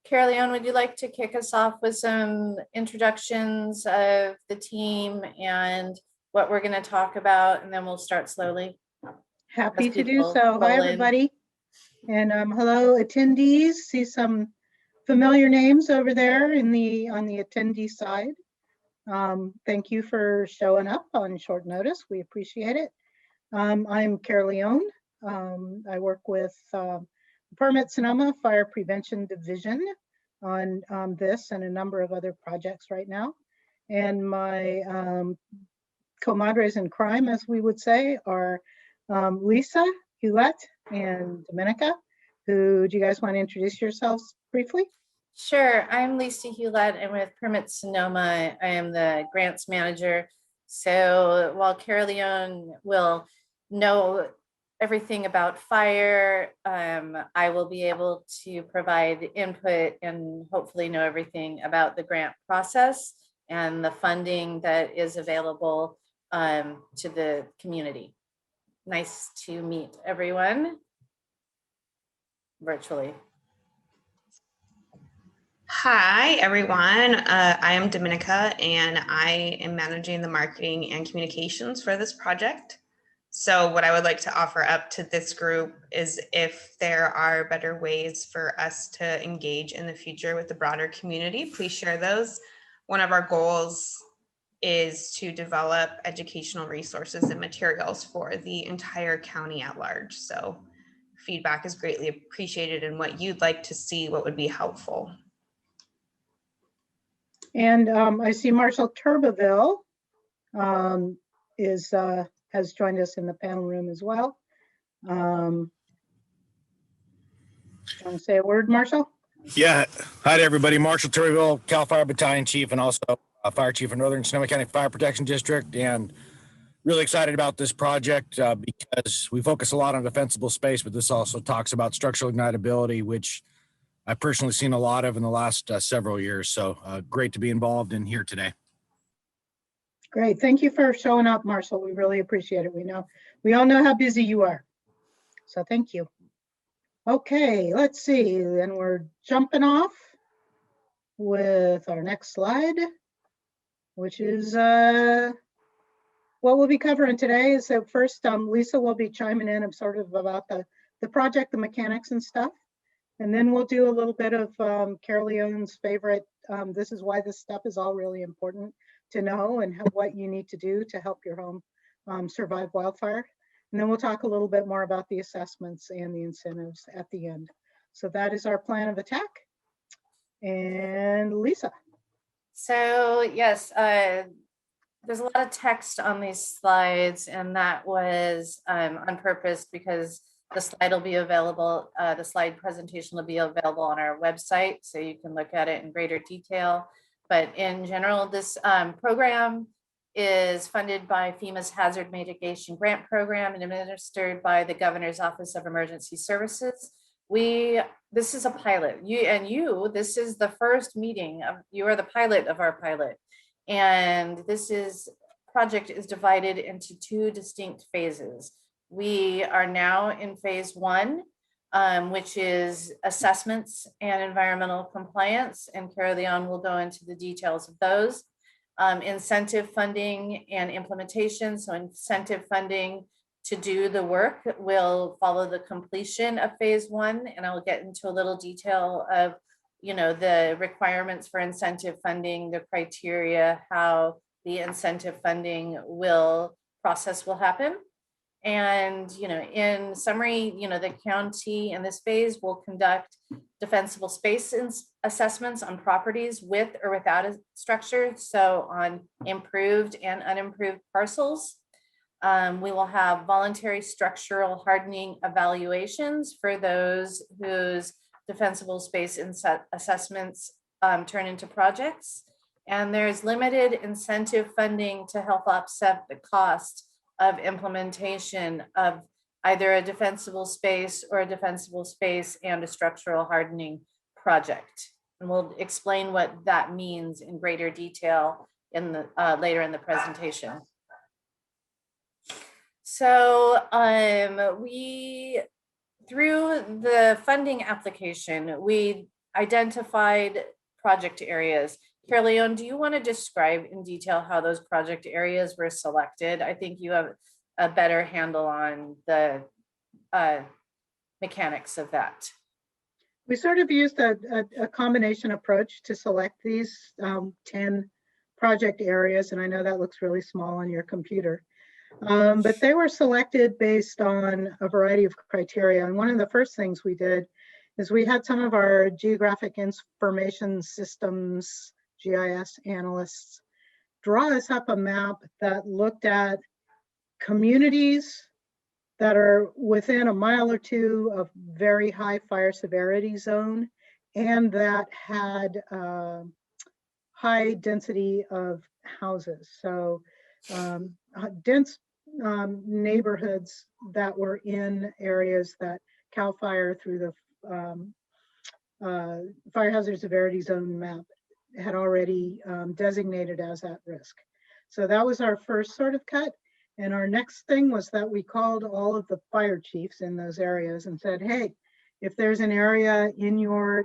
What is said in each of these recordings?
Carol, would you like to kick us off with some introductions of the team and what we're going to talk about, and then we'll start slowly. Happy to do so. Hi, everybody. And hello, attendees. See some familiar names over there on the attendee side. Thank you for showing up on short notice. We appreciate it. I'm Carol Leone. I work with Permit Sonoma Fire Prevention Division on this and a number of other projects right now. And my comadres in crime, as we would say, are Lisa, Hewlett, and Dominica. Do you guys want to introduce yourselves briefly? Sure. I'm Lisa Hewlett. I'm with Permit Sonoma. I am the grants manager. So while Carol Leone will know everything about fire, I will be able to provide input and hopefully know everything about the grant process and the funding that is available to the community. Nice to meet everyone virtually. Hi, everyone. I am Dominica, and I am managing the marketing and communications for this project. So what I would like to offer up to this group is if there are better ways for us to engage in the future with the broader community, please share those. One of our goals is to develop educational resources and materials for the entire county at large. So feedback is greatly appreciated, and what you'd like to see, what would be helpful. And I see Marshall Turbeville has joined us in the panel room as well. Want to say a word, Marshall? Yeah. Hi to everybody. Marshall Turbeville, Cal Fire Battalion Chief, and also Fire Chief of Northern Sonoma County Fire Protection District. And really excited about this project because we focus a lot on defensible space, but this also talks about structural ignitability, which I've personally seen a lot of in the last several years. So great to be involved in here today. Great. Thank you for showing up, Marshall. We really appreciate it. We all know how busy you are. So thank you. Okay, let's see. And we're jumping off with our next slide, which is what we'll be covering today. Is that first, Lisa will be chiming in sort of about the project, the mechanics and stuff. And then we'll do a little bit of Carol Leone's favorite. This is why this stuff is all really important to know and what you need to do to help your home survive wildfire. And then we'll talk a little bit more about the assessments and the incentives at the end. So that is our plan of attack. And Lisa. So yes, there's a lot of text on these slides, and that was on purpose because the slide will be available, the slide presentation will be available on our website, so you can look at it in greater detail. But in general, this program is funded by FEMA's Hazard Mitigation Grant Program and administered by the Governor's Office of Emergency Services. This is a pilot. This is the first meeting. You are the pilot of our pilot. And project is divided into two distinct phases. We are now in phase one, which is assessments and environmental compliance, and Carol Leone will go into the details of those. Incentive funding and implementation. So incentive funding to do the work will follow the completion of phase one, and I'll get into a little detail of the requirements for incentive funding, the criteria, how the incentive funding process will happen. And, in summary, the county in this phase will conduct defensible space assessments on properties with or without a structure. So on improved and unimproved parcels. We will have voluntary structural hardening evaluations for those whose defensible space assessments turn into projects. And there's limited incentive funding to help offset the cost of implementation of either a defensible space or a defensible space and a structural hardening project. And we'll explain what that means in greater detail later in the presentation. So through the funding application, we identified project areas. Caroleon, do you want to describe in detail how those project areas were selected? I think you have a better handle on the mechanics of that. We sort of used a combination approach to select these 10 project areas, and I know that looks really small on your computer, but they were selected based on a variety of criteria. And one of the first things we did is we had some of our geographic information systems, GIS analysts, draw us up a map that looked at communities that are within a mile or two of very high fire severity zone and that had high density of houses. So dense neighborhoods that were in areas that CAL FIRE through the fire hazard severity zone map had already designated as at risk. So that was our first sort of cut. And our next thing was that we called all of the fire chiefs in those areas and said, hey, if there's an area in your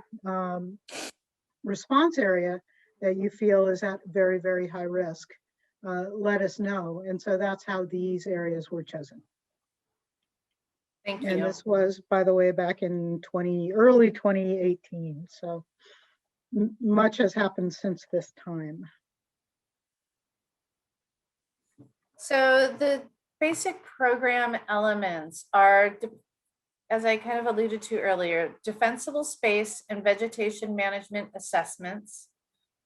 response area that you feel is at very, very high risk, let us know. And so that's how these areas were chosen. Thank you. And this was, by the way, back in early 2018. So much has happened since this time. So the basic program elements are, as I kind of alluded to earlier, defensible space and vegetation management assessments,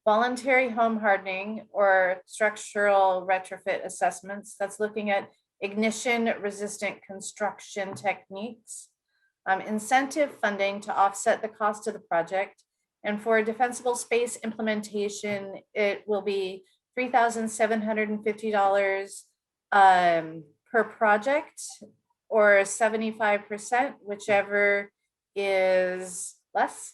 voluntary home hardening or structural retrofit assessments. That's looking at ignition resistant construction techniques, incentive funding to offset the cost of the project. And for defensible space implementation, it will be $3,750 per project, or 75%, whichever is less.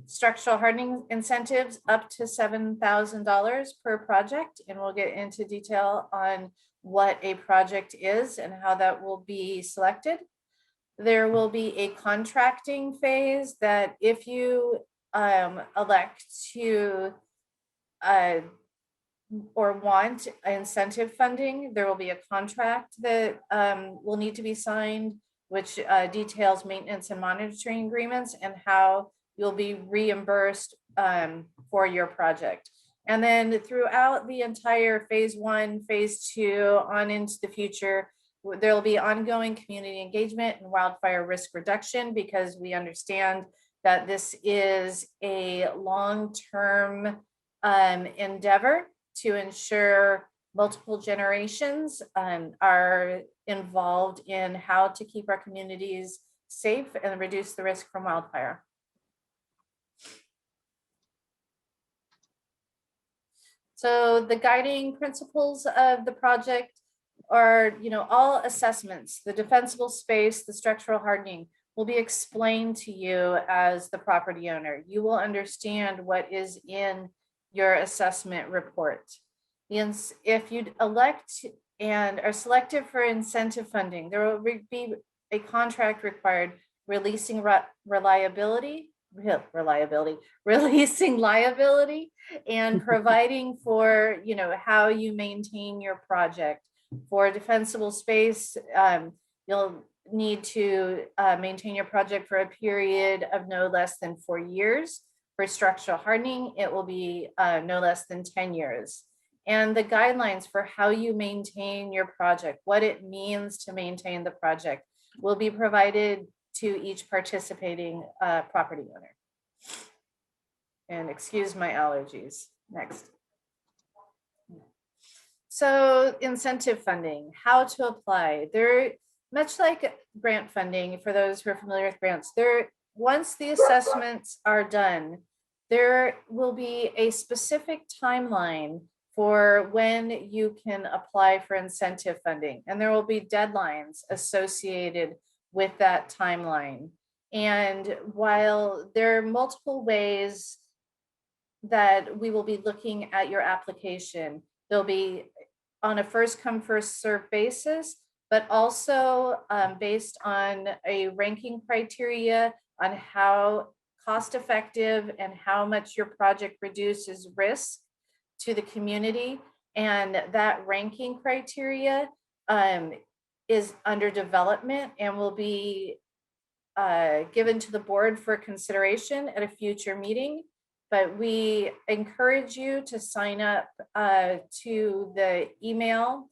Structural hardening incentives up to $7,000 per project, and we'll get into detail on what a project is and how that will be selected. There will be a contracting phase that if you elect to or want incentive funding, there will be a contract that will need to be signed, which details maintenance and monitoring agreements and how you'll be reimbursed for your project. And then throughout the entire phase 1, phase 2, on into the future, there will be ongoing community engagement and wildfire risk reduction, because we understand that this is a long-term endeavor to ensure multiple generations are involved in how to keep our communities safe and reduce the risk from wildfire. So the guiding principles of the project are, all assessments, the defensible space, the structural hardening will be explained to you as the property owner. You will understand what is in your assessment report. If you elect and are selected for incentive funding, there will be a contract required releasing releasing liability and providing for, how you maintain your project. For defensible space, you'll need to maintain your project for a period of no less than 4 years. For structural hardening, it will be no less than 10 years. And the guidelines for how you maintain your project, what it means to maintain the project, will be provided to each participating property owner. And excuse my allergies. Next. So incentive funding, how to apply. They're much like grant funding, for those who are familiar with grants. Once the assessments are done, there will be a specific timeline for when you can apply for incentive funding. And there will be deadlines associated with that timeline. And while there are multiple ways that we will be looking at your application, there'll be on a first come, first served basis, but also based on a ranking criteria on how cost effective and how much your project reduces risk to the community. And that ranking criteria is under development and will be given to the board for consideration at a future meeting. But we encourage you to sign up to the email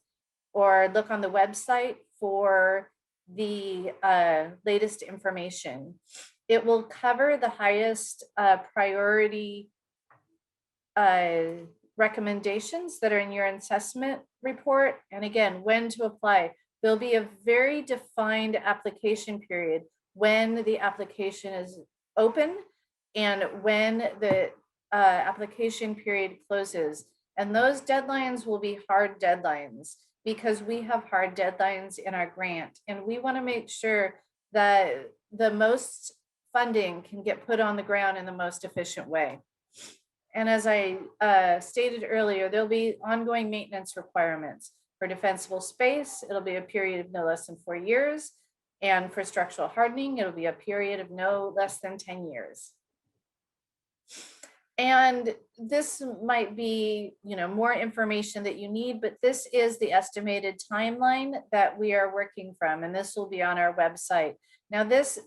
or look on the website for the latest information. It will cover the highest priority recommendations that are in your assessment report. And again, when to apply. There'll be a very defined application period when the application is open and when the application period closes. And those deadlines will be hard deadlines because we have hard deadlines in our grant. And we want to make sure that the most funding can get put on the ground in the most efficient way. And as I stated earlier, there'll be ongoing maintenance requirements. For defensible space, it'll be a period of no less than 4 years. And for structural hardening, it'll be a period of no less than 10 years. And this might be, more information that you need, but this is the estimated timeline that we are working from, and this will be on our website. Now, this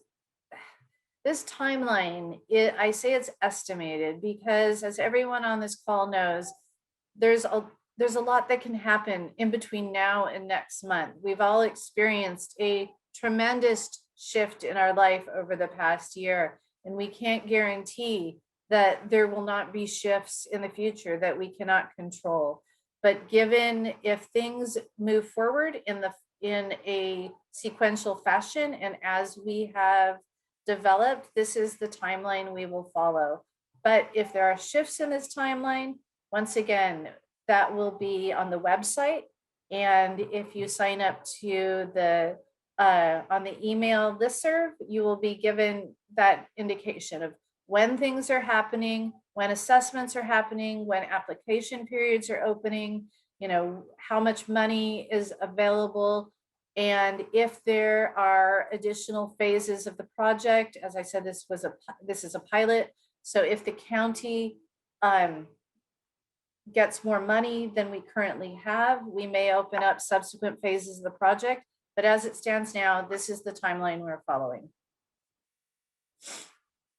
timeline, I say it's estimated because, as everyone on this call knows, there's a lot that can happen in between now and next month. We've all experienced a tremendous shift in our life over the past year, and we can't guarantee that there will not be shifts in the future that we cannot control. But given if things move forward in a sequential fashion, and as we have developed, this is the timeline we will follow. But if there are shifts in this timeline, once again, that will be on the website. And if you sign up to the on the email listserv, you will be given that indication of when things are happening, when assessments are happening, when application periods are opening, how much money is available. And if there are additional phases of the project, as I said, this is a pilot. So if the county gets more money than we currently have, we may open up subsequent phases of the project. But as it stands now, this is the timeline we're following.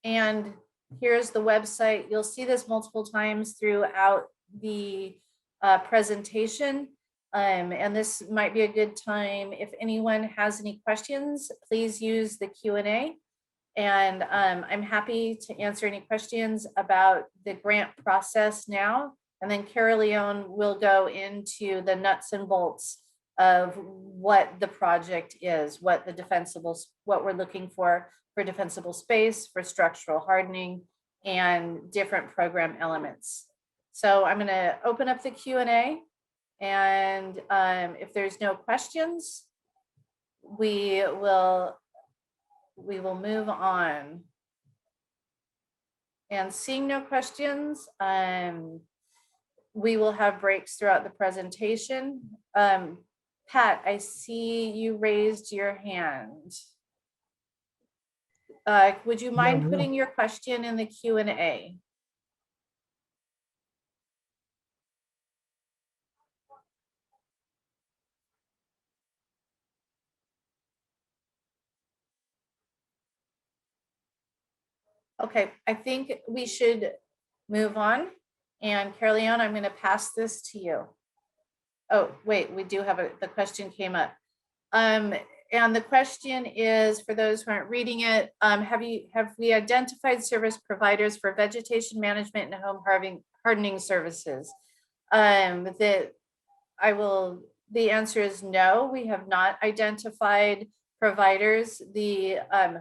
And here's the website. You'll see this multiple times throughout the presentation. And this might be a good time. If anyone has any questions, please use the Q&A. And I'm happy to answer any questions about the grant process now. And then Carol Leon will go into the nuts and bolts of what the project is, what we're looking for defensible space, for structural hardening, and different program elements. So I'm going to open up the Q&A, and if there's no questions, we will move on. And seeing no questions, we will have breaks throughout the presentation. Pat, I see you raised your hand. Would you mind putting your question in the Q&A? Okay, I think we should move on. And Caroline, I'm going to pass this to you. Oh, wait, we do have the question came up. And the question is, for those who aren't reading it, have we identified service providers for vegetation management and home hardening services? The answer is no, we have not identified providers. The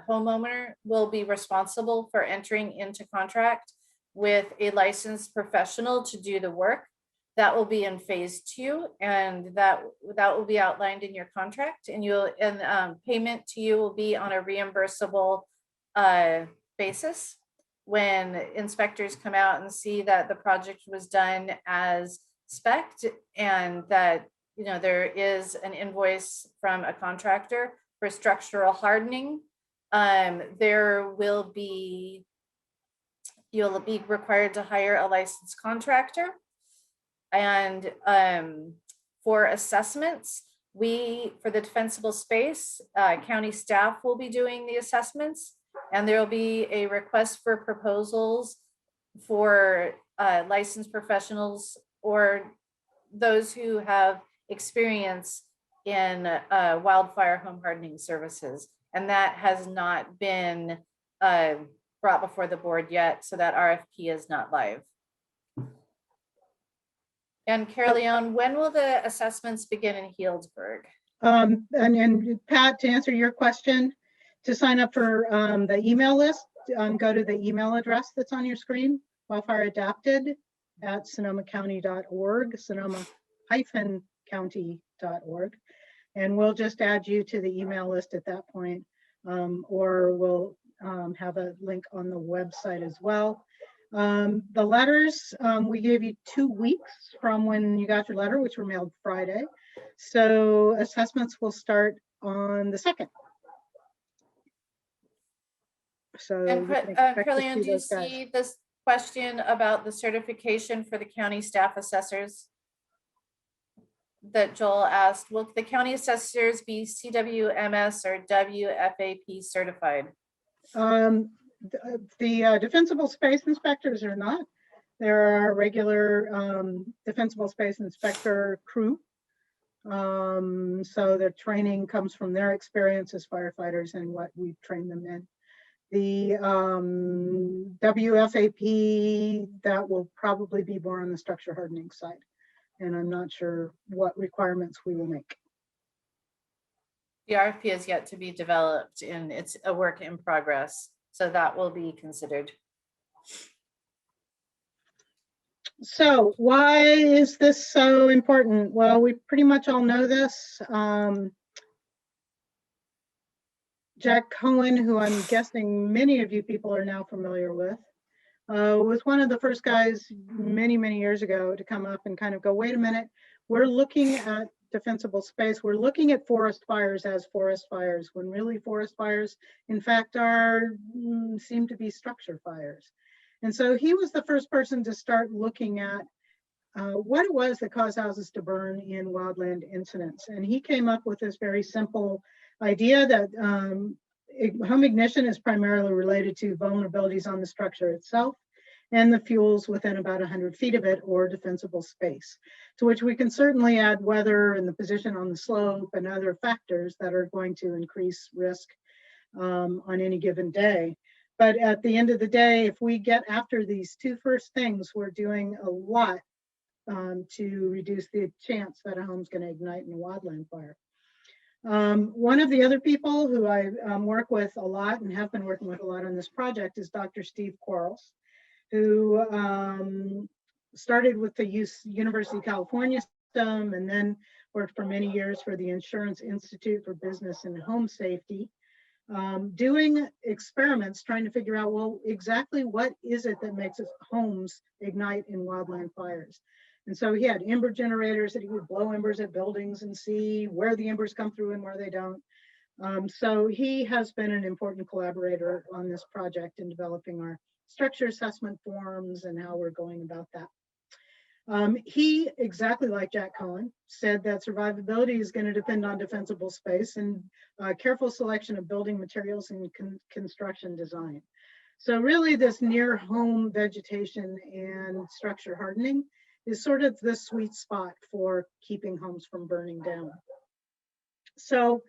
homeowner will be responsible for entering into contract with a licensed professional to do the work. That will be in phase 2, and that will be outlined in your contract, and payment to you will be on a reimbursable basis when inspectors come out and see that the project was done as spec'd, and that there is an invoice from a contractor for structural hardening. There will be you'll be required to hire a licensed contractor. And for assessments, for the defensible space, county staff will be doing the assessments, and there will be a request for proposals for licensed professionals or those who have experience in wildfire home hardening services. And that has not been brought before the board yet, so that RFP is not live. And Caroleon, when will the assessments begin in Heelsburg? And Pat, to answer your question, to sign up for the email list, go to the email address that's on your screen, Wildfire Adapted at sonomacounty.org, sonoma-county.org. And we'll just add you to the email list at that point, or we'll have a link on the website as well. The letters, we gave you 2 weeks from when you got your letter, which were mailed Friday. So assessments will start on the 2nd. So And Caroleon, do you see this question about the certification for the county staff assessors that Joel asked? Will the county assessors be Cwms or Wfap certified? The defensible space inspectors are not. There are regular defensible space inspector crew. So their training comes from their experience as firefighters and what we've trained them in. The Wfap, that will probably be more on the structure hardening side. And I'm not sure what requirements we will make. The RFP is yet to be developed and it's a work in progress. So that will be considered. So why is this so important? Well, we pretty much all know this. Jack Cohen, who I'm guessing many of you people are now familiar with, was one of the first guys many, many years ago to come up and kind of go, wait a minute, we're looking at defensible space. We're looking at forest fires as forest fires, when really forest fires, in fact, seem to be structure fires. And so he was the first person to start looking at what it was that caused houses to burn in wildland incidents. And he came up with this very simple idea that home ignition is primarily related to vulnerabilities on the structure itself and the fuels within about 100 feet of it, or defensible space, to which we can certainly add weather and the position on the slope and other factors that are going to increase risk on any given day. But at the end of the day, if we get after these 2 first things, we're doing a lot to reduce the chance that a home's going to ignite in a wildland fire. One of the other people who I work with a lot and have been working with a lot on this project is Dr. Steve Quarles, who started with the University of California system and then worked for many years for the Insurance Institute for Business and Home Safety, doing experiments trying to figure out, well, exactly what is it that makes homes ignite in wildland fires. And so he had ember generators that he would blow embers at buildings and see where the embers come through and where they don't. So he has been an important collaborator on this project in developing our structure assessment forms and how we're going about that. He, exactly like Jack Cohen, said that survivability is going to depend on defensible space and careful selection of building materials and construction design. So really this near home vegetation and structure hardening is sort of the sweet spot for keeping homes from burning down. So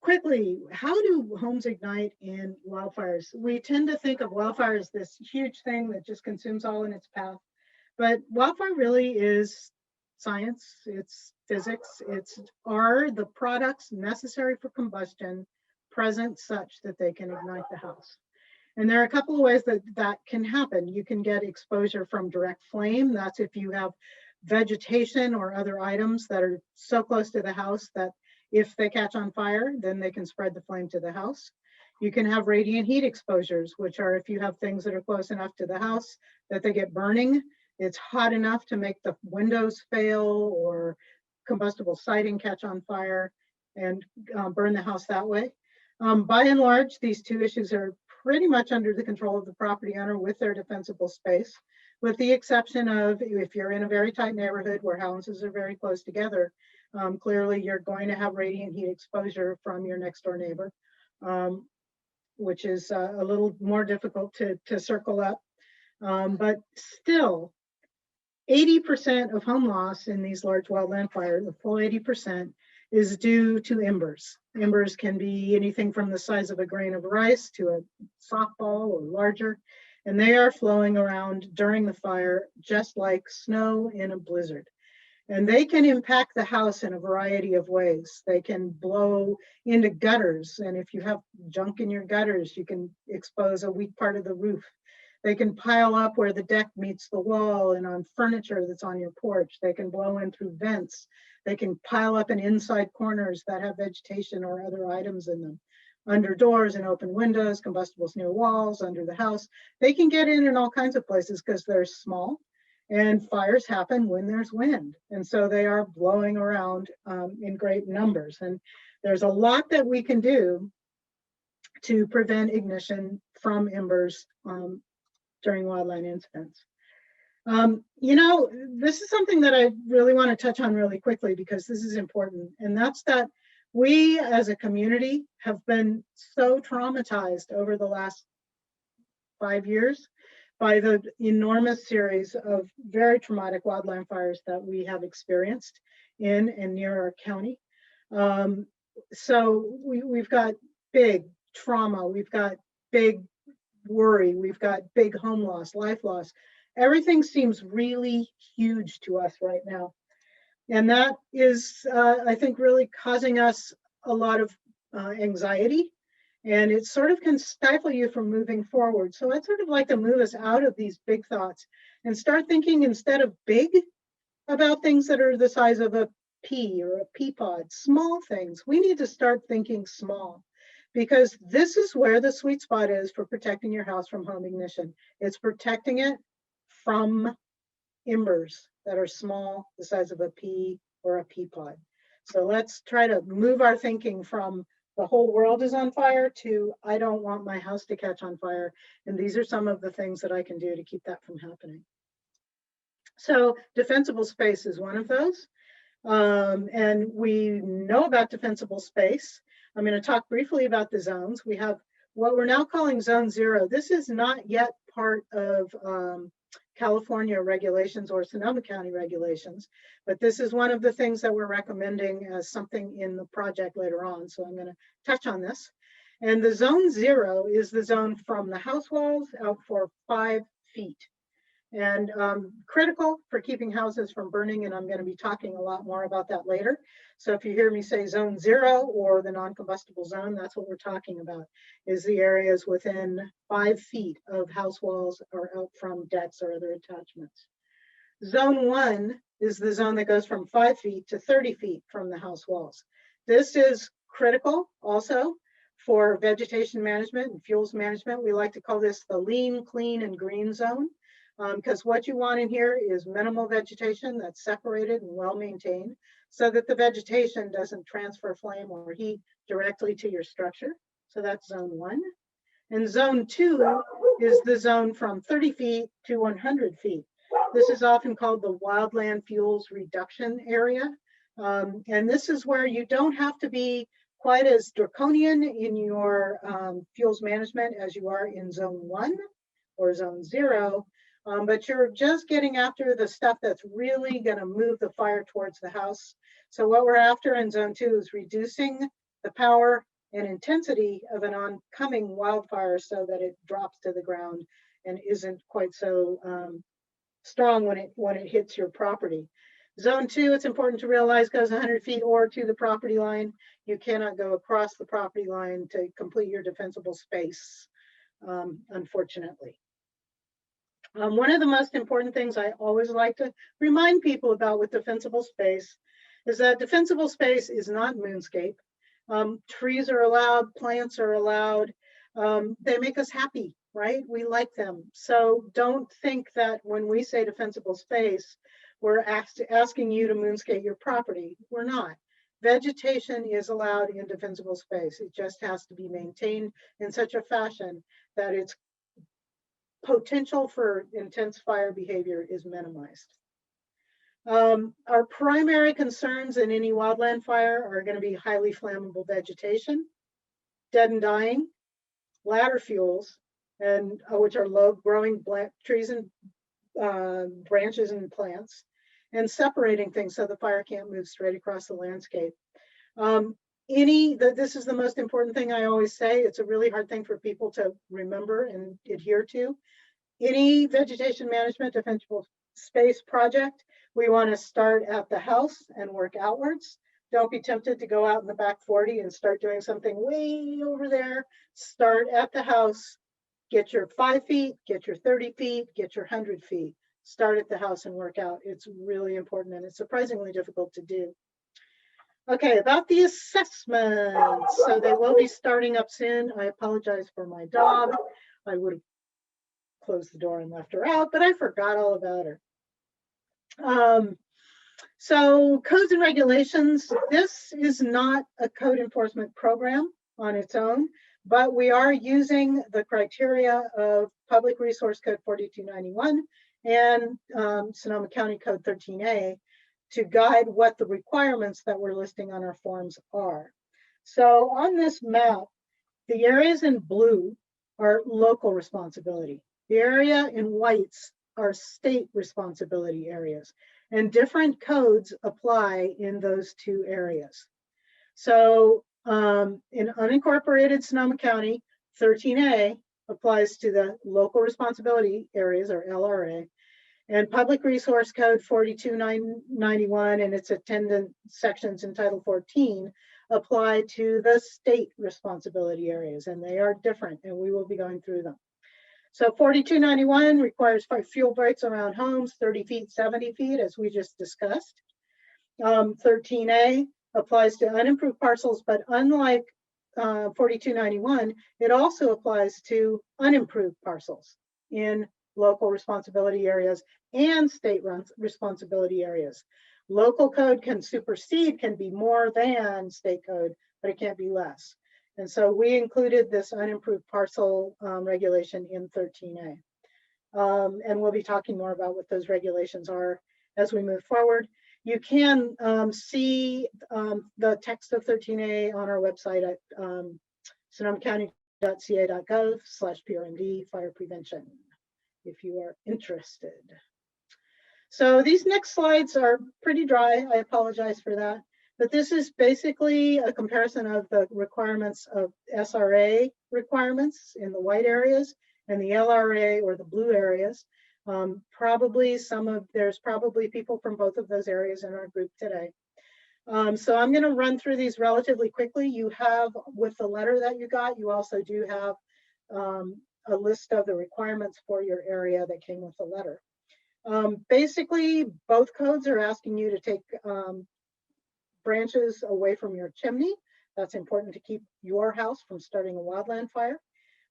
quickly, how do homes ignite in wildfires? We tend to think of wildfire as this huge thing that just consumes all in its path. But wildfire really is science, it's physics, are the products necessary for combustion present such that they can ignite the house? And there are a couple of ways that can happen. You can get exposure from direct flame. That's if you have vegetation or other items that are so close to the house that if they catch on fire, then they can spread the flame to the house. You can have radiant heat exposures, which are if you have things that are close enough to the house that they get burning. It's hot enough to make the windows fail or combustible siding catch on fire and burn the house that way. By and large, these 2 issues are pretty much under the control of the property owner with their defensible space, with the exception of if you're in a very tight neighborhood where houses are very close together, clearly you're going to have radiant heat exposure from your next door neighbor, which is a little more difficult to circle up. But still, 80% of home loss in these large wildland fires, the full 80%, is due to embers. Embers can be anything from the size of a grain of rice to a softball or larger, and they are flowing around during the fire just like snow in a blizzard. And they can impact the house in a variety of ways. They can blow into gutters, and if you have junk in your gutters, you can expose a weak part of the roof. They can pile up where the deck meets the wall and on furniture that's on your porch. They can blow in through vents. They can pile up in inside corners that have vegetation or other items in them. Under doors and open windows, combustibles near walls, under the house. They can get in all kinds of places because they're small, and fires happen when there's wind. And so they are blowing around in great numbers. And there's a lot that we can do to prevent ignition embers during wildland incidents. You know, this is something that I really want to touch on really quickly because this is important, and that's that we as a community have been so traumatized over the last 5 years by the enormous series of very traumatic wildland fires that we have experienced in and near our county. So we've got big trauma, we've got big worry, we've got big home loss, life loss. Everything seems really huge to us right now. And that is, I think, really causing us a lot of anxiety. And it sort of can stifle you from moving forward. So I'd sort of like to move us out of these big thoughts and start thinking instead of big about things that are the size of a pea or a pea pod, small things. We need to start thinking small, because this is where the sweet spot is for protecting your house from home ignition. It's protecting it from embers that are small, the size of a pea or a pea pod. So let's try to move our thinking from the whole world is on fire to I don't want my house to catch on fire. And these are some of the things that I can do to keep that from happening. So defensible space is one of those. And we know about defensible space. I'm going to talk briefly about the zones. We have what we're now calling Zone 0. This is not yet part of California regulations or Sonoma County regulations, but this is one of the things that we're recommending as something in the project later on. So I'm going to touch on this. And the Zone 0 is the zone from the house walls out for 5 feet. And critical for keeping houses from burning, and I'm going to be talking a lot more about that later. So if you hear me say Zone 0 or the non-combustible zone, that's what we're talking about, is the areas within 5 feet of house walls or out from decks or other attachments. Zone 1 is the zone that goes from 5 feet to 30 feet from the house walls. This is critical also for vegetation management and fuels management. We like to call this the lean, clean, and green zone. Because what you want in here is minimal vegetation that's separated and well maintained so that the vegetation doesn't transfer flame or heat directly to your structure. So that's Zone 1. And Zone 2 is the zone from 30 feet to 100 feet. This is often called the wildland fuels reduction area. And this is where you don't have to be quite as draconian in your fuels management as you are in Zone 1 or Zone 0. But you're just getting after the stuff that's really going to move the fire towards the house. So what we're after in Zone 2 is reducing the power and intensity of an oncoming wildfire so that it drops to the ground and isn't quite so strong when it hits your property. Zone 2, it's important to realize, goes 100 feet or to the property line. You cannot go across the property line to complete your defensible space, unfortunately. One of the most important things I always like to remind people about with defensible space is that defensible space is not moonscape. Trees are allowed, plants are allowed. They make us happy, right? We like them. So don't think that when we say defensible space, we're asking you to moonscape your property. We're not. vegetation is allowed in defensible space. It just has to be maintained in such a fashion that its potential for intense fire behavior is minimized. Our primary concerns in any wildland fire are going to be highly flammable vegetation, dead and dying, ladder fuels, and which are low growing trees and branches and plants, and separating things so the fire can't move straight across the landscape. This is the most important thing I always say. It's a really hard thing for people to remember and adhere to. Any vegetation management defensible space project, we want to start at the house and work outwards. Don't be tempted to go out in the back 40 and start doing something way over there. Start at the house, get your 5 feet, get your 30 feet, get your 100 feet. Start at the house and work out. It's really important, and it's surprisingly difficult to do. Okay, about the assessments. So they will be starting up soon. I apologize for my dog. I would have closed the door and left her out, but I forgot all about her. So codes and regulations, this is not a code enforcement program on its own, but we are using the criteria of Public Resource Code 4291 and Sonoma County Code 13A to guide what the requirements that we're listing on our forms are. So on this map, the areas in blue are local responsibility. The area in whites are state responsibility areas, and different codes apply in those two areas. So in unincorporated Sonoma County, 13A applies to the local responsibility areas, or LRA, and Public Resource Code 42991 and its attendant sections in Title 14 apply to the state responsibility areas, and they are different, and we will be going through them. So 4291 requires fuel breaks around homes, 30 feet, 70 feet, as we just discussed. 13A applies to unimproved parcels, but unlike 4291, it also applies to unimproved parcels in local responsibility areas and state responsibility areas. Local code can supersede, can be more than state code, but it can't be less. And so we included this unimproved parcel regulation in 13A. And we'll be talking more about what those regulations are as we move forward. You can see the text of 13A on our website at sonomacounty.ca.gov/PRMD fire prevention, if you are interested. So these next slides are pretty dry. I apologize for that. But this is basically a comparison of the requirements of SRA requirements in the white areas and the LRA or the blue areas. There's probably people from both of those areas in our group today. So I'm going to run through these relatively quickly. You have, with the letter that you got, you also do have a list of the requirements for your area that came with the letter. Basically, both codes are asking you to take branches away from your chimney. That's important to keep your house from starting a wildland fire.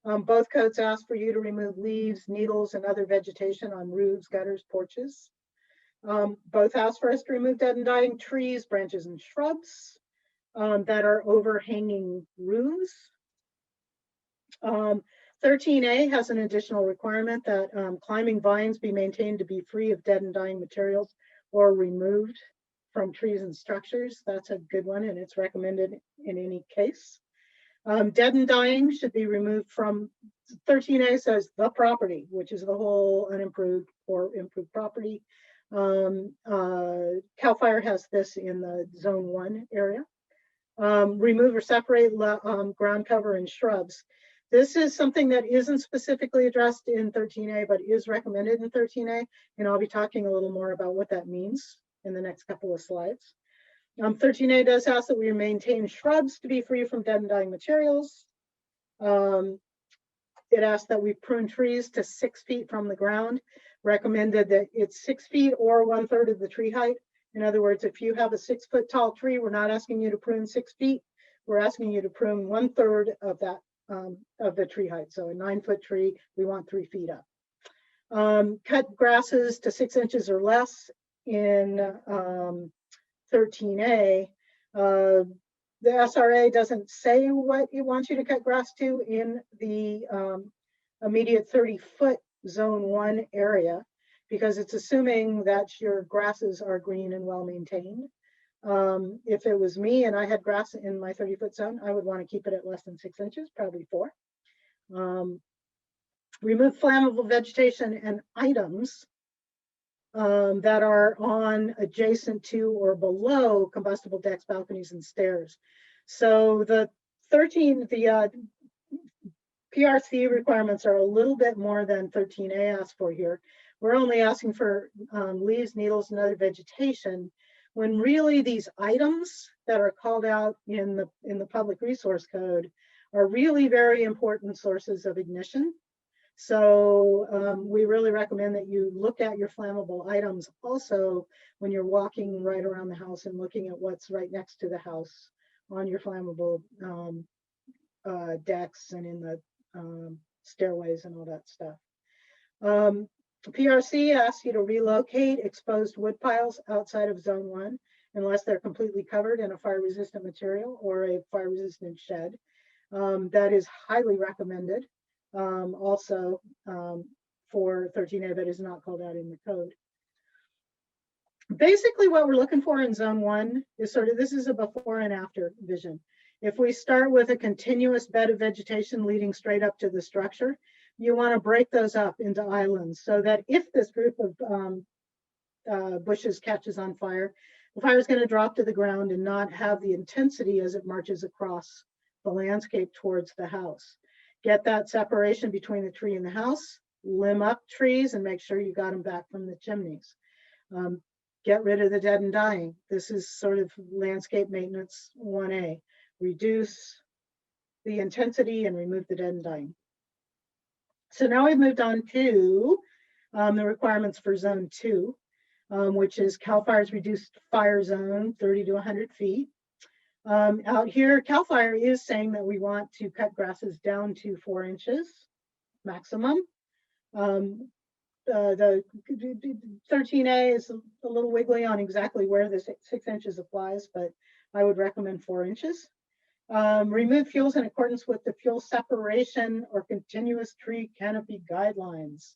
Both codes ask for you to remove leaves, needles, and other vegetation on roofs, gutters, porches. Both ask for us to remove dead and dying trees, branches, and shrubs that are overhanging roofs. 13A has an additional requirement that climbing vines be maintained to be free of dead and dying materials or removed from trees and structures. That's a good one, and it's recommended in any case. Dead and dying should be removed from 13A says the property, which is the whole unimproved or improved property. CAL FIRE has this in the zone 1 area. Remove or separate ground cover and shrubs. This is something that isn't specifically addressed in 13A, but is recommended in 13A, and I'll be talking a little more about what that means in the next couple of slides. 13A does ask that we maintain shrubs to be free from dead and dying materials. It asks that we prune trees to 6 feet from the ground, recommended that it's 6 feet or 1/3 of the tree height. In other words, if you have a 6 foot tall tree, we're not asking you to prune 6 feet. We're asking you to prune 1/3 of that of the tree height. So a 9 foot tree, we want 3 feet up. Cut grasses to 6 inches or less in 13A. The SRA doesn't say what it wants you to cut grass to in the immediate 30-foot zone 1 area, because it's assuming that your grasses are green and well maintained. If it was me and I had grass in my 30-foot zone, I would want to keep it at less than 6 inches, probably 4. Remove flammable vegetation and items that are on, adjacent to, or below combustible decks, balconies, and stairs. So the PRC requirements are a little bit more than 13A asks for here. We're only asking for leaves, needles, and other vegetation, when really these items that are called out in the public resource code are really very important sources of ignition. So we really recommend that you look at your flammable items also when you're walking right around the house and looking at what's right next to the house on your flammable decks and in the stairways and all that stuff. PRC asks you to relocate exposed wood piles outside of zone 1 unless they're completely covered in a fire resistant material or a fire resistant shed. That is highly recommended. Also for 13A, that is not called out in the code. Basically what we're looking for in zone 1 is sort of, this is a before and after vision. If we start with a continuous bed of vegetation leading straight up to the structure, you want to break those up into islands so that if this group of bushes catches on fire, the fire is going to drop to the ground and not have the intensity as it marches across the landscape towards the house. Get that separation between the tree and the house, limb up trees and make sure you got them back from the chimneys. Get rid of the dead and dying. This is sort of landscape maintenance 1A. Reduce the intensity and remove the dead and dying. So now we've moved on to the requirements for zone 2, which is CAL FIRE's reduced fire zone, 30 to 100 feet. Out here, CAL FIRE is saying that we want to cut grasses down to 4 inches maximum. The 13A is a little wiggly on exactly where the 6 inches applies, but I would recommend 4 inches. Remove fuels in accordance with the fuel separation or continuous tree canopy guidelines.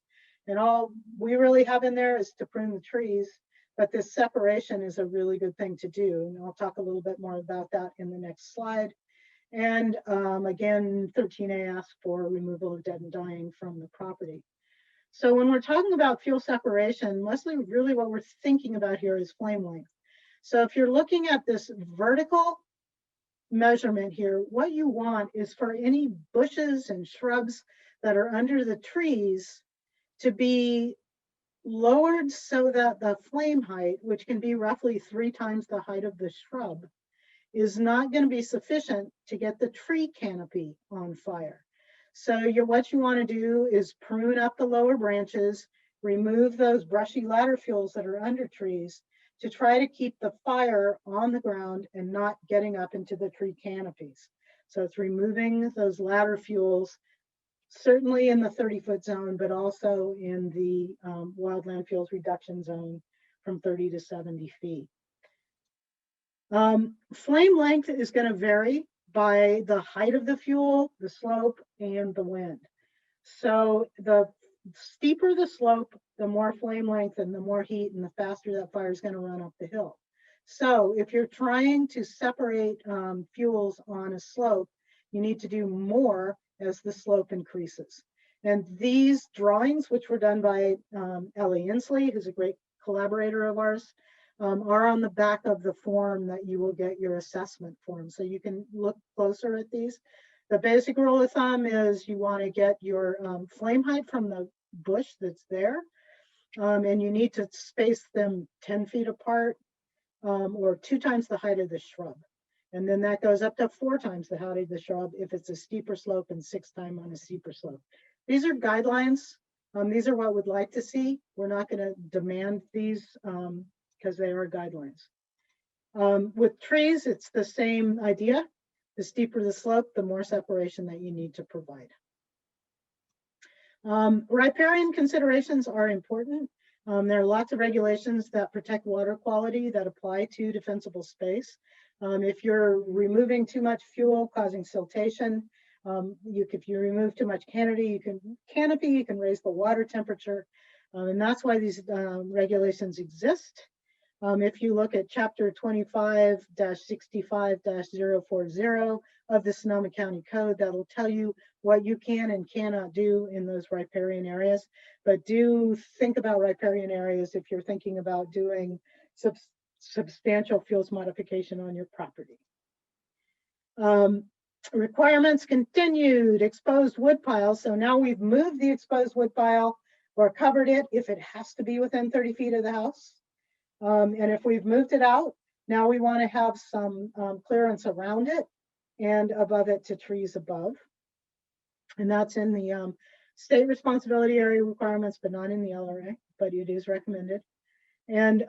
And all we really have in there is to prune the trees, but this separation is a really good thing to do. And I'll talk a little bit more about that in the next slide. And again, 13A asks for removal of dead and dying from the property. So when we're talking about fuel separation, Leslie, really what we're thinking about here is flame length. So if you're looking at this vertical measurement here, what you want is for any bushes and shrubs that are under the trees to be lowered so that the flame height, which can be roughly 3 times the height of the shrub, is not going to be sufficient to get the tree canopy on fire. So what you want to do is prune up the lower branches, remove those brushy ladder fuels that are under trees to try to keep the fire on the ground and not getting up into the tree canopies. So it's removing those ladder fuels, certainly in the 30-foot zone, but also in the wildland fuels reduction zone from 30 to 70 feet. Flame length is going to vary by the height of the fuel, the slope, and the wind. So the steeper the slope, the more flame length and the more heat and the faster that fire is going to run up the hill. So if you're trying to separate fuels on a slope, you need to do more as the slope increases. And these drawings, which were done by Ellie Inslee, who's a great collaborator of ours, are on the back of the form that you will get your assessment form. So you can look closer at these. The basic rule of thumb is you want to get your flame height from the bush that's there, and you need to space them 10 feet apart or 2 times the height of the shrub. And then that goes up to 4 times the height of the shrub if it's a steeper slope and 6 times on a steeper slope. These are guidelines. These are what we'd like to see. We're not going to demand these because they are guidelines. With trees, it's the same idea. The steeper the slope, the more separation that you need to provide. Riparian considerations are important. There are lots of regulations that protect water quality that apply to defensible space. If you're removing too much fuel causing siltation, if you remove too much canopy, you can raise the water temperature. And that's why these regulations exist. If you look at chapter 25-65-040 of the Sonoma County Code, that'll tell you what you can and cannot do in those riparian areas. But do think about riparian areas if you're thinking about doing substantial fuels modification on your property. Requirements continued, exposed wood piles. So now we've moved the exposed wood pile or covered it if it has to be within 30 feet of the house. And if we've moved it out, now we want to have some clearance around it and above it to trees above. And that's in the state responsibility area requirements, but not in the LRA, but it is recommended. And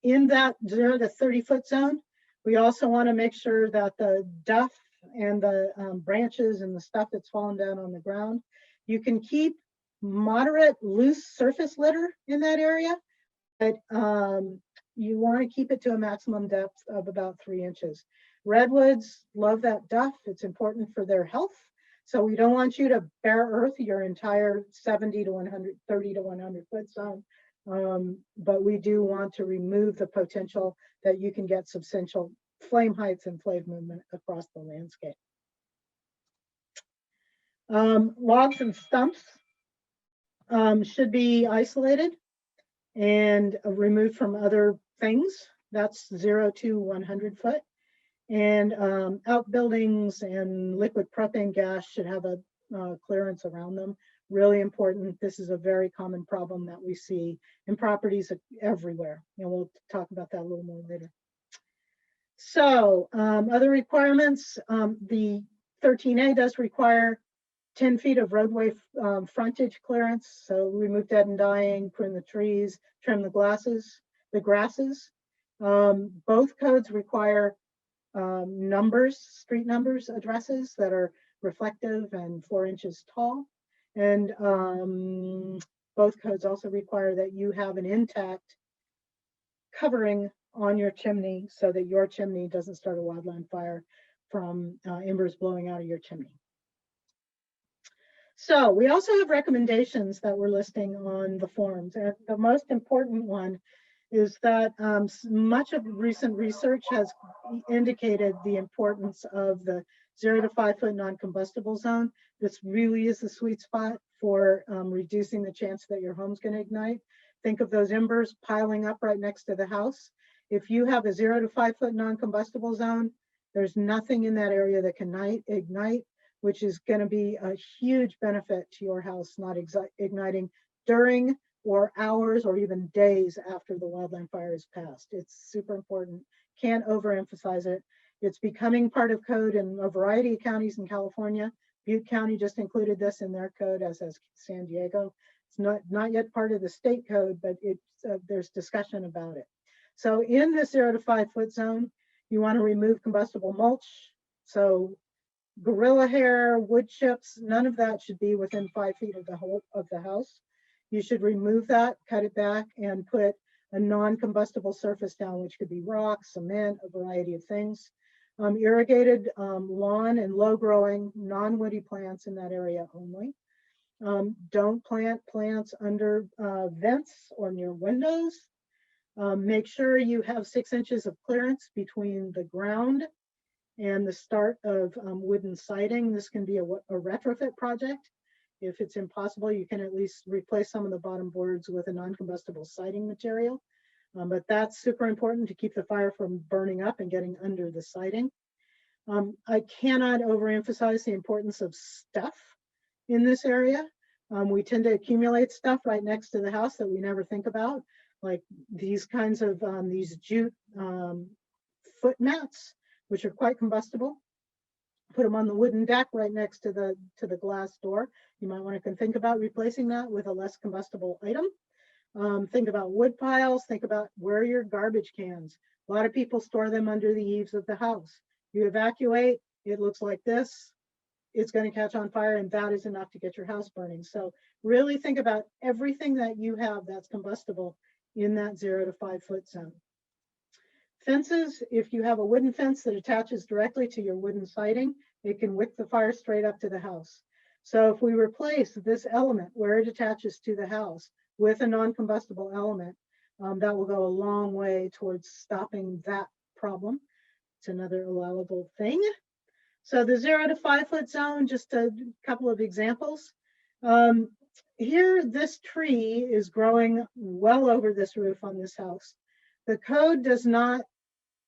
in that 0 to 30 foot zone, we also want to make sure that the duff and the branches and the stuff that's fallen down on the ground, you can keep moderate loose surface litter in that area, but you want to keep it to a maximum depth of about 3 inches. Redwoods love that duff. It's important for their health. So we don't want you to bare earth your entire 70 to 130 to 100 foot zone. But we do want to remove the potential that you can get substantial flame heights and flame movement across the landscape. Logs and stumps should be isolated and removed from other things. That's 0 to 100 foot. And outbuildings and liquid propane gas should have a clearance around them. Really important. This is a very common problem that we see in properties everywhere. And we'll talk about that a little more later. So other requirements, the 13A does require 10 feet of roadway frontage clearance. So remove dead and dying, prune the trees, trim the grasses. Both codes require numbers, street numbers, addresses that are reflective and 4 inches tall. And both codes also require that you have an intact covering on your chimney so that your chimney doesn't start a wildland fire from embers blowing out of your chimney. So we also have recommendations that we're listing on the forms. And the most important one is that much of recent research has indicated the importance of the 0 to 5 foot non-combustible zone. This really is the sweet spot for reducing the chance that your home's going to ignite. Think of those embers piling up right next to the house. If you have a 0 to 5 foot non-combustible zone, there's nothing in that area that can ignite, which is going to be a huge benefit to your house not igniting during or hours or even days after the wildland fire is passed. It's super important. Can't overemphasize it. It's becoming part of code in a variety of counties in California. Butte County just included this in their code, as has San Diego. It's not yet part of the state code, but there's discussion about it. So in the 0 to 5 foot zone, you want to remove combustible mulch. So gorilla hair, wood chips, none of that should be within 5 feet of the house. You should remove that, cut it back, and put a non-combustible surface down, which could be rock, cement, a variety of things. Irrigated lawn and low-growing, non-woody plants in that area only. Don't plant plants under vents or near windows. Make sure you have 6 inches of clearance between the ground and the start of wooden siding. This can be a retrofit project. If it's impossible, you can at least replace some of the bottom boards with a non-combustible siding material. But that's super important to keep the fire from burning up and getting under the siding. I cannot overemphasize the importance of stuff in this area. We tend to accumulate stuff right next to the house that we never think about, like these kinds of these jute foot mats, which are quite combustible. Put them on the wooden deck right next to the glass door. You might want to think about replacing that with a less combustible item. Think about wood piles. Think about where are your garbage cans. A lot of people store them under the eaves of the house. You evacuate, it looks like this. It's going to catch on fire, and that is enough to get your house burning. So really think about everything that you have that's combustible in that 0 to 5 foot zone. Fences, if you have a wooden fence that attaches directly to your wooden siding, it can wick the fire straight up to the house. So if we replace this element where it attaches to the house with a non-combustible element, that will go a long way towards stopping that problem. It's another allowable thing. So the 0 to 5 foot zone, just a couple of examples. Here, this tree is growing well over this roof on this house. The code does not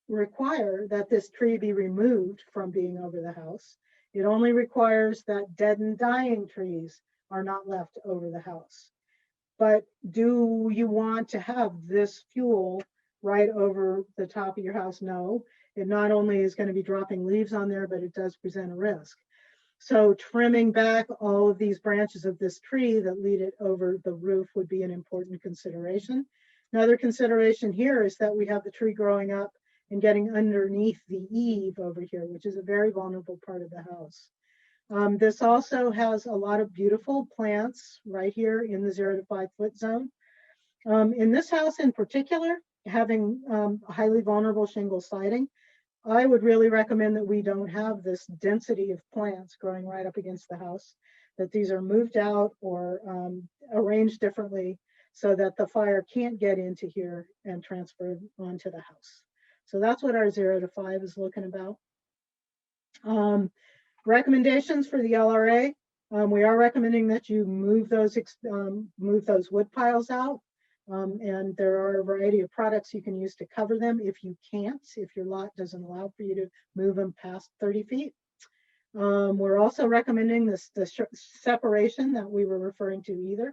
require that this tree be removed from being over the house. It only requires that dead and dying trees are not left over the house. But do you want to have this fuel right over the top of your house? No. It not only is going to be dropping leaves on there, but it does present a risk. So trimming back all of these branches of this tree that lead it over the roof would be an important consideration. Another consideration here is that we have the tree growing up and getting underneath the eave over here, which is a very vulnerable part of the house. This also has a lot of beautiful plants right here in the 0 to 5 foot zone. In this house in particular, having highly vulnerable shingle siding, I would really recommend that we don't have this density of plants growing right up against the house, that these are moved out or arranged differently so that the fire can't get into here and transfer onto the house. So that's what our 0 to 5 is looking about. Recommendations for the LRA. We are recommending that you move those wood piles out. And there are a variety of products you can use to cover them if you can't, if your lot doesn't allow for you to move them past 30 feet. We're also recommending the separation that we were referring to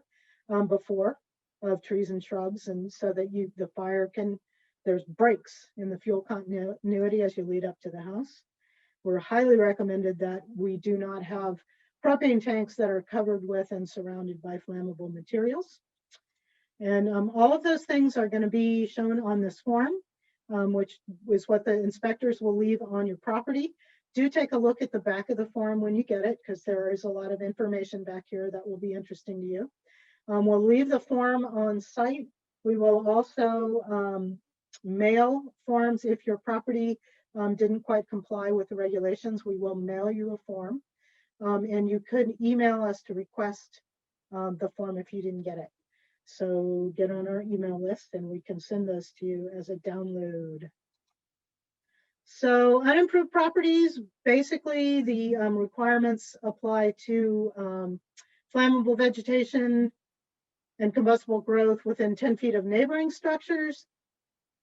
before of trees and shrubs, and so that the fire can, there's breaks in the fuel continuity as you lead up to the house. We're highly recommended that we do not have propane tanks that are covered with and surrounded by flammable materials. And all of those things are going to be shown on this form, which is what the inspectors will leave on your property. Do take a look at the back of the form when you get it, because there is a lot of information back here that will be interesting to you. We'll leave the form on site. We will also mail forms if your property didn't quite comply with the regulations. We will mail you a form, and you could email us to request the form if you didn't get it. So get on our email list and we can send those to you as a download. So unimproved properties, basically the requirements apply to flammable vegetation and combustible growth within 10 feet of neighboring structures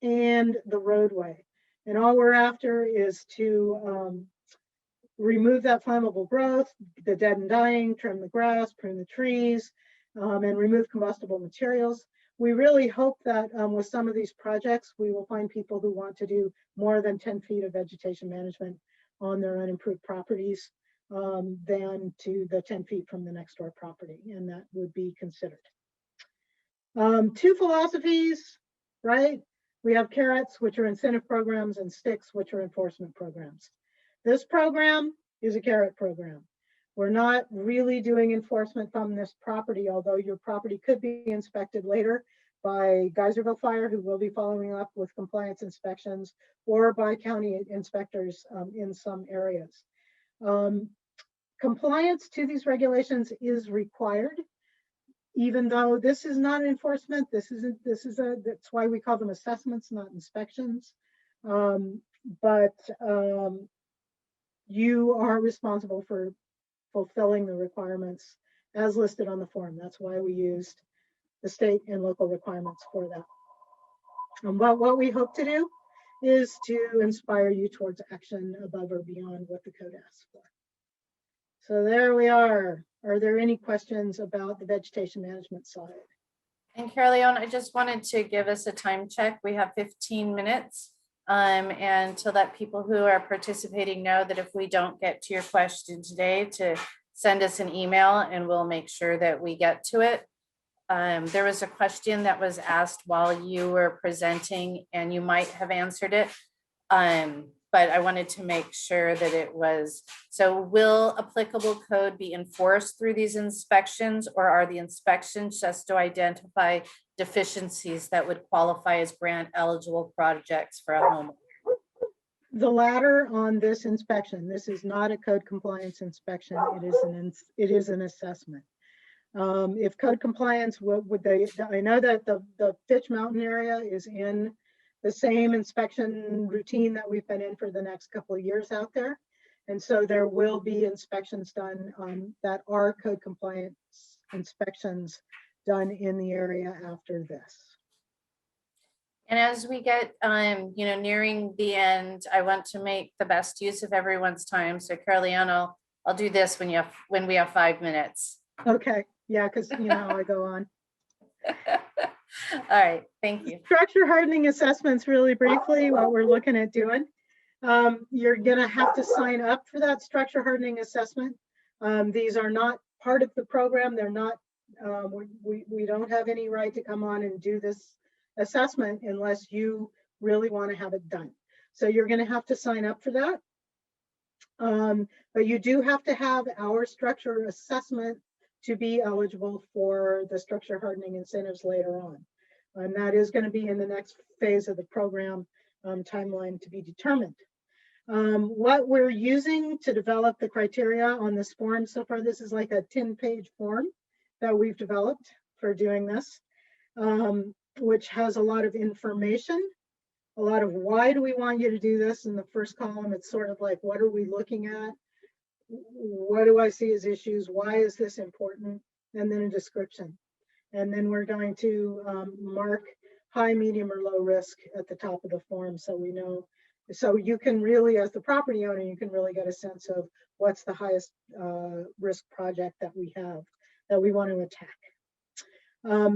and the roadway. And all we're after is to remove that flammable growth, the dead and dying, trim the grass, prune the trees, and remove combustible materials. We really hope that with some of these projects, we will find people who want to do more than 10 feet of vegetation management on their unimproved properties than to the 10 feet from the next door property, and that would be considered. Two philosophies, right? We have carrots, which are incentive programs, and sticks, which are enforcement programs. This program is a carrot program. We're not really doing enforcement from this property, although your property could be inspected later by Geyserville Fire, who will be following up with compliance inspections, or by county inspectors in some areas. Compliance to these regulations is required, even though this is not enforcement. That's why we call them assessments, not inspections. But you are responsible for fulfilling the requirements as listed on the form. That's why we used the state and local requirements for that. And what we hope to do is to inspire you towards action above or beyond what the code asks for. So there we are. Are there any questions about the vegetation management side? And Caroleon, I just wanted to give us a time check. We have 15 minutes. And to let people who are participating know that if we don't get to your question today, to send us an email and we'll make sure that we get to it. There was a question that was asked while you were presenting and you might have answered it. but I wanted to make sure that it was, so will applicable code be enforced through these inspections, or are the inspections just to identify deficiencies that would qualify as grant eligible projects for a home? The latter on this inspection. This is not a code compliance inspection. It is an assessment. If code compliance, would they? I know that the Fitch Mountain area is in the same inspection routine that we've been in for the next couple of years out there, and so there will be inspections done that are code compliance inspections done in the area after this. And as we get, nearing the end, I want to make the best use of everyone's time. So Caroleanne, I'll do this when we have 5 minutes. Okay, yeah, because I go on. All right, thank you. Structure hardening assessments, really briefly, what we're looking at doing. You're gonna have to sign up for that structure hardening assessment. These are not part of the program. They're not, we don't have any right to come on and do this assessment unless you really want to have it done. So you're going to have to sign up for that. But you do have to have our structure assessment to be eligible for the structure hardening incentives later on. And that is going to be in the next phase of the program, timeline to be determined. What we're using to develop the criteria on this form so far, this is like a 10-page form that we've developed for doing this. Which has a lot of information, a lot of why do we want you to do this. In the first column, it's sort of like, what are we looking at? What do I see as issues? Why is this important? And then a description. And then we're going to mark high, medium, or low risk at the top of the form so we know. So you can really, as the property owner, you can really get a sense of what's the highest risk project that we have, that we want to attack.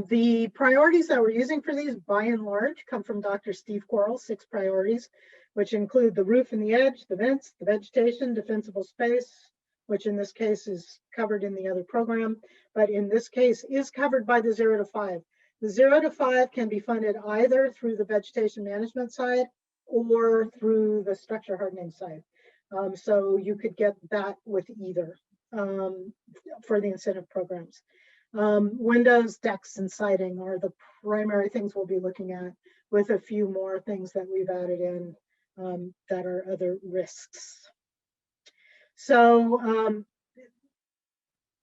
The priorities that we're using for these, by and large, come from Dr. Steve Quarles, 6 priorities, which include the roof and the edge, the vents, the vegetation, defensible space, which in this case is covered in the other program, but in this case is covered by the 0 to 5. The 0 to 5 can be funded either through the vegetation management side or through the structure hardening side. So you could get that with either for the incentive programs. Windows, decks, and siding are the primary things we'll be looking at, with a few more things that we've added in that are other risks. So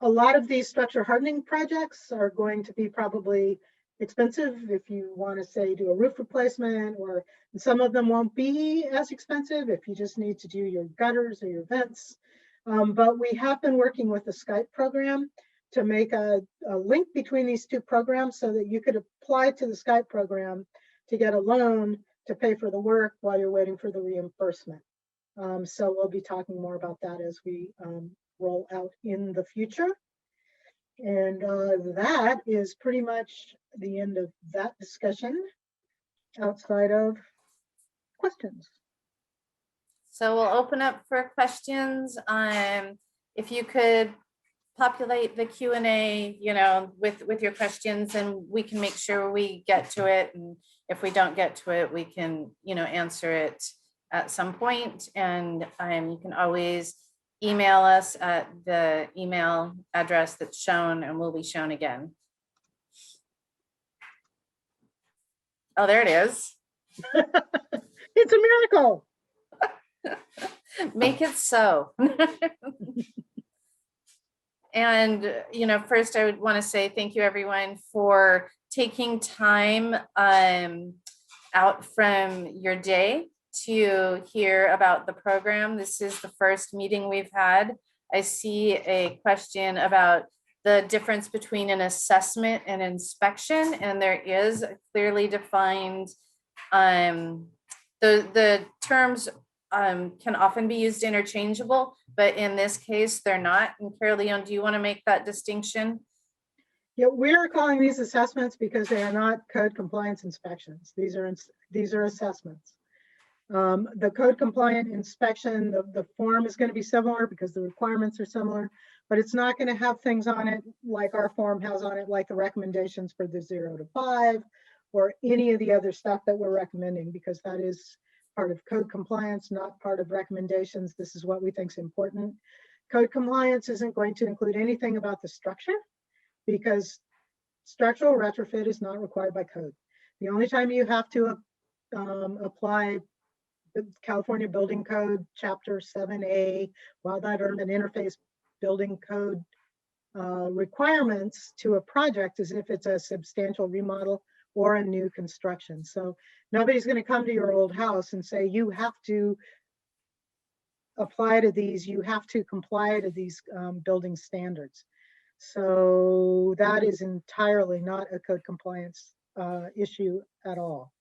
a lot of these structure hardening projects are going to be probably expensive if you want to say do a roof replacement, or some of them won't be as expensive if you just need to do your gutters or your vents. But we have been working with the Skype program to make a link between these 2 programs so that you could apply to the Skype program to get a loan to pay for the work while you're waiting for the reimbursement. So we'll be talking more about that as we roll out in the future. And that is pretty much the end of that discussion outside of questions. So we'll open up for questions. If you could populate the Q&A, with your questions, and we can make sure we get to it. And if we don't get to it, we can, answer it at some point. And you can always email us at the email address that's shown, and will be shown again. Oh, there it is. It's a miracle. Make it so. And, first I would want to say thank you everyone for taking time out from your day to hear about the program. This is the first meeting we've had. I see a question about the difference between an assessment and inspection, and there is a clearly defined, the terms can often be used interchangeable, but in this case, they're not. And Caroleanne, do you want to make that distinction? Yeah, we're calling these assessments because they are not code compliance inspections. These are assessments. The code compliant inspection, the form is going to be similar because the requirements are similar, but it's not going to have things on it like our form has on it, like the recommendations for the 0 to 5 or any of the other stuff that we're recommending, because that is part of code compliance, not part of recommendations. This is what we think is important. Code compliance isn't going to include anything about the structure because structural retrofit is not required by code. The only time you have to apply the California Building Code, Chapter 7A, Wildland Urban Interface Building Code requirements to a project is if it's a substantial remodel or a new construction. So nobody's going to come to your old house and say, you have to apply to these, you have to comply to these building standards. So that is entirely not a code compliance issue at all.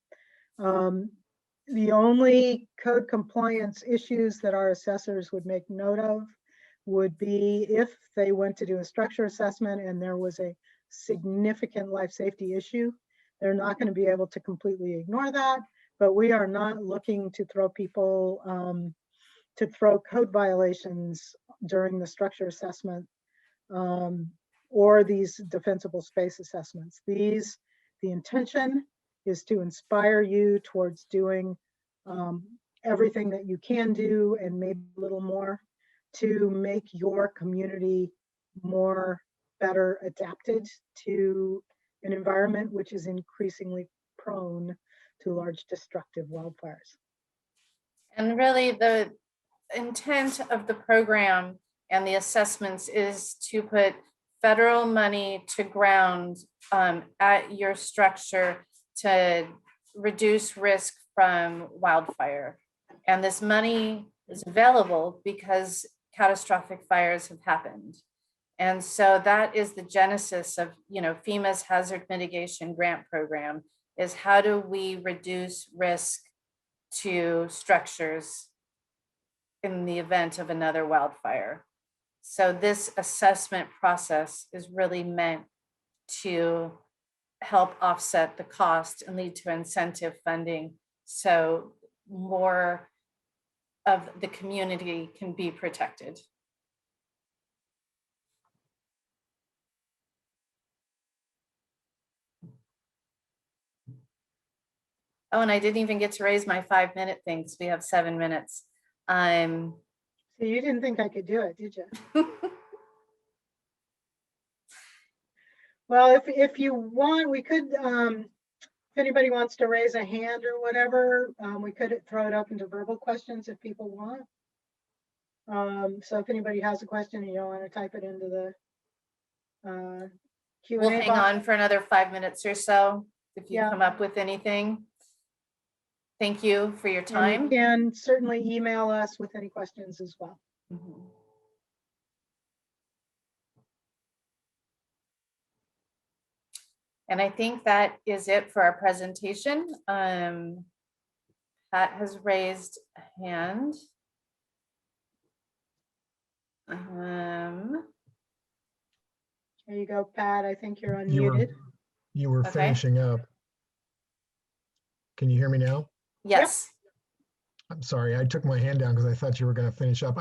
The only code compliance issues that our assessors would make note of would be if they went to do a structure assessment and there was a significant life safety issue. They're not going to be able to completely ignore that, but we are not looking to throw people, to throw code violations during the structure assessment or these defensible space assessments. The intention is to inspire you towards doing everything that you can do and maybe a little more to make your community better adapted to an environment which is increasingly prone to large destructive wildfires. And really the intent of the program and the assessments is to put federal money to ground at your structure to reduce risk from wildfire. And this money is available because catastrophic fires have happened. And so that is the genesis of, FEMA's hazard mitigation grant program, is how do we reduce risk to structures in the event of another wildfire. So this assessment process is really meant to help offset the cost and lead to incentive funding so more of the community can be protected. Oh, and I didn't even get to raise my 5-minute thing because we have 7 minutes. So you didn't think I could do it, did you? Well, if you want, we could, if anybody wants to raise a hand or whatever, we could throw it up into verbal questions if people want. So if anybody has a question and you don't want to type it into the Q&A We'll hang box. on for another 5 minutes or so if you Yeah. come up with anything. Thank you for your And time. you can certainly email us with any questions as well. Mhm. And I think that is it for our presentation. Pat has raised a hand. There you go, Pat. I think you're You were, unmuted. you were Okay. finishing up. Can you hear me now? Yes. I'm sorry, I took my hand down because I thought you were going to finish up.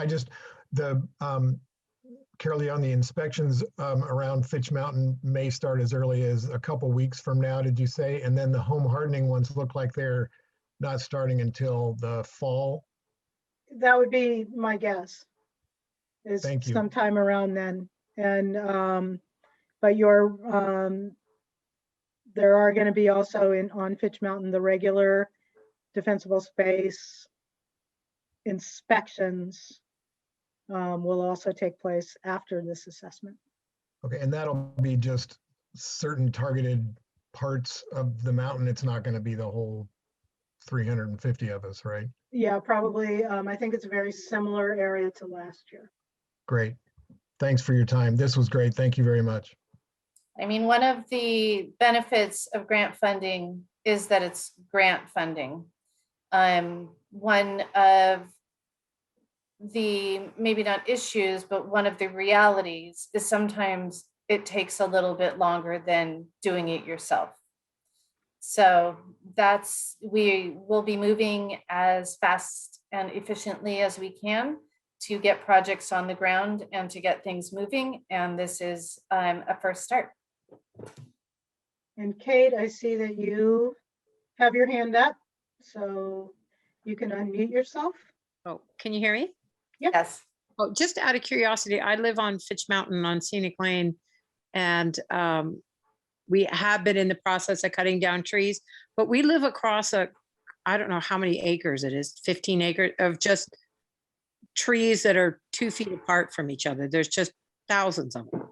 Carol, on the inspections around Fitch Mountain may start as early as a couple weeks from now, did you say? And then the home hardening ones look like they're not starting until the fall? That would be my guess. Is Thank you. sometime around then. And but there are going to be also on Fitch Mountain the regular defensible space inspections will also take place after this assessment. Okay, and that'll be just certain targeted parts of the mountain. It's not going to be the whole 350 of us, right? Yeah, probably. I think it's a very similar area to last year. Great. Thanks for your time. This was great. Thank you very much. I mean, one of the benefits of grant funding is that it's grant funding. One of the, maybe not issues, but one of the realities is sometimes it takes a little bit longer than doing it yourself. So we will be moving as fast and efficiently as we can to get projects on the ground and to get things moving. And this is a first start. And Kate, I see that you have your hand up. So You can unmute yourself. Oh, can you hear me? Yes. Oh, just out of curiosity, I live on Fitch Mountain on Scenic Lane, and we have been in the process of cutting down trees, but we live across I don't know how many acres it is, 15 acres of just trees that are 2 feet apart from each other. There's just thousands of them.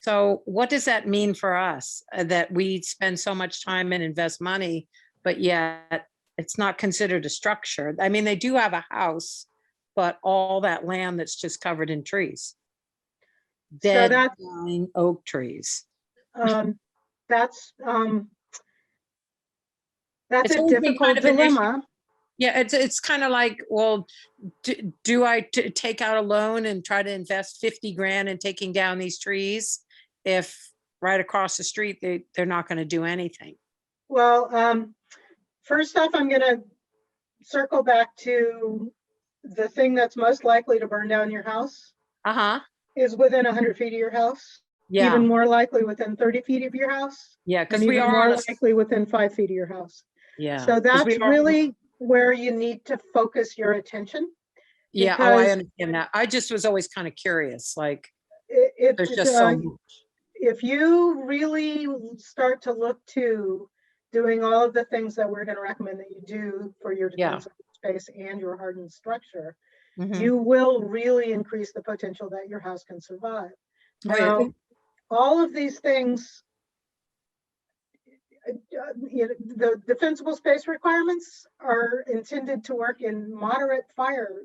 So what does that mean for us, that we spend so much time and invest money, but yet it's not considered a structure? I mean, they do have a house, but all that land that's just covered in trees. Dead that's- dying oak trees. That's It's a always been difficult kind of an issue. dilemma. Yeah, it's kind of like, well, do I take out a loan and try to invest 50 grand in taking down these trees if right across the street they're not going to do anything? Well, first off, I'm going to circle back to the thing that's most likely to burn down your house Uh-huh. is within 100 feet of your house. Yeah. Even more likely within 30 feet of your house. Yeah, And because we even are more on a, likely within 5 feet of your house. yeah. So 'cause that's we are- really where you need to focus your attention. Yeah, oh, I because understand that. I just was always kind of curious, like, It, there's it, just so much. if you really start to look to doing all of the things that we're going to recommend that you do for your Yeah. defensible space and your hardened structure, Mhm. you will really increase the potential that your house can survive. Oh, yeah. Now, all of these things, the defensible space requirements are intended to work in moderate fire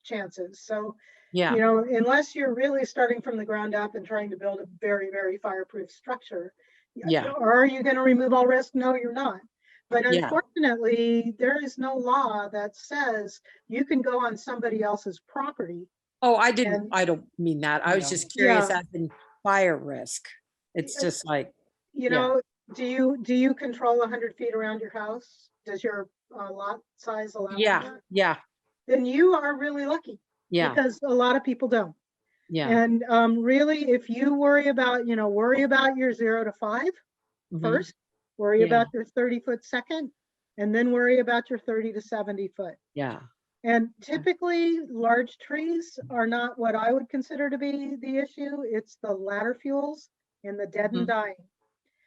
chances. So, Yeah, unless you're really starting from the ground up and trying to build a very, very fireproof structure, Yeah. are you going to remove all risk? No, you're not. But Yeah. unfortunately, there is no law that says you can go on somebody else's property. oh, I And- don't mean that. I was No. just curious Yeah. as in fire risk. It's just like, You know, do you control 100 feet around your house? Does your lot size allow yeah, that? yeah, Then you are really lucky yeah, because a lot of people don't. yeah. And really, if you worry about your 0 to 5 Mhm. first, worry Yeah. about your 30-foot second, and then worry about your 30 to 70 foot. Yeah, And typically, large trees are not what I would consider to be the issue. It's the ladder fuels and the dead and Mhm. dying.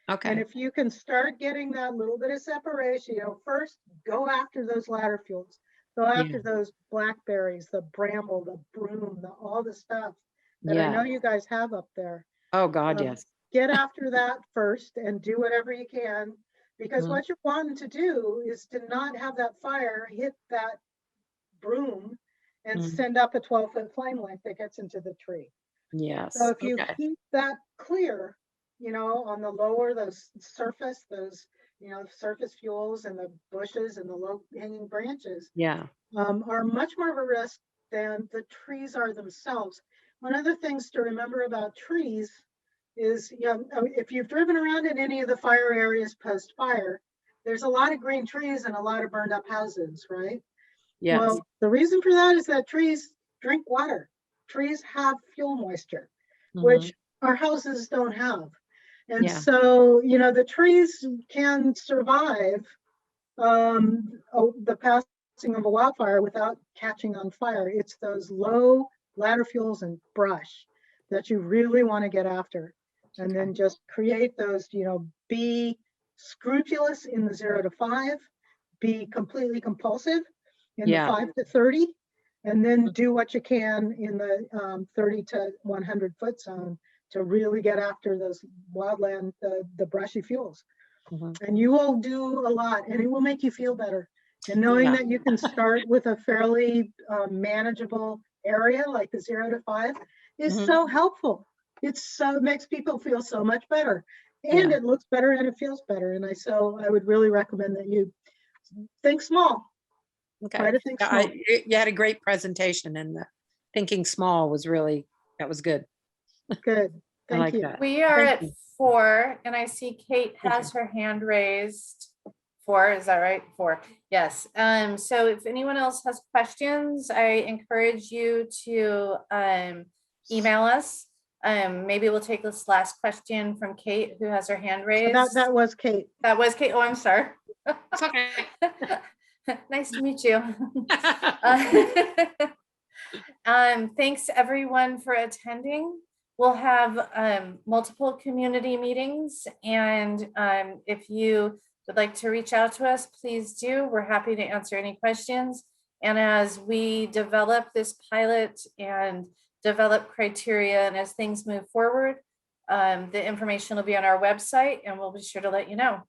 And okay, if you can start getting that little bit of separation, first go after those ladder fuels. Go after those blackberries, the bramble, the broom, all the stuff that I know yeah. you guys have up there. Oh, God, Um, yes. Get after that first and do whatever you can, because Mhm. what you're wanting to do is to not have that fire hit that broom and Mhm. send up a 12-foot flame length that gets into the tree. Yes, So if you okay, keep that clear, on the lower, those surface fuels and the bushes and the low hanging branches yeah, are much more of a risk than the trees are themselves. One of the things to remember about trees is, if you've driven around in any of the fire areas post-fire, there's a lot of green trees and a lot of burned up houses, right? yes, Well, the reason for that is that trees drink water. Trees have fuel moisture, Mhm. which our houses don't have. And Yeah. so, the trees can survive the passing of a wildfire without catching on fire. It's those low ladder fuels and brush that you really want to get after. And then just create those, be scrupulous in the 0 to 5, be completely compulsive in Yeah. the 5 to 30, and then do what you can in the 30 to 100 foot zone to really get after those wildland, the brushy fuels. Mhm. And you will do a lot, and it will make you feel better. And knowing Yeah. that you can start with a fairly manageable area like the 0 to 5 is Mhm. so helpful. It makes people feel so much better, and Yeah. it looks better and it feels better. And I would really recommend that you think small. Try Okay. to think Yeah, small. you had a great presentation, and the thinking small was really, that was good. Good. I Thank like you. that. We are Thank at you. 4, and I see Kate Thank has her hand raised. 4, is that right? 4, yes. So if anyone else has questions, I encourage you to email us. Maybe we'll take this last question from Kate, who has her hand raised. That was Kate. That was Kate. Oh, I'm sorry. It's okay. Nice to meet you. Thanks everyone for attending. We'll have multiple community meetings, and if you would like to reach out to us, please do. We're happy to answer any questions. And as we develop this pilot and develop criteria, and as things move forward, the information will be on our website, and we'll be sure to let you know.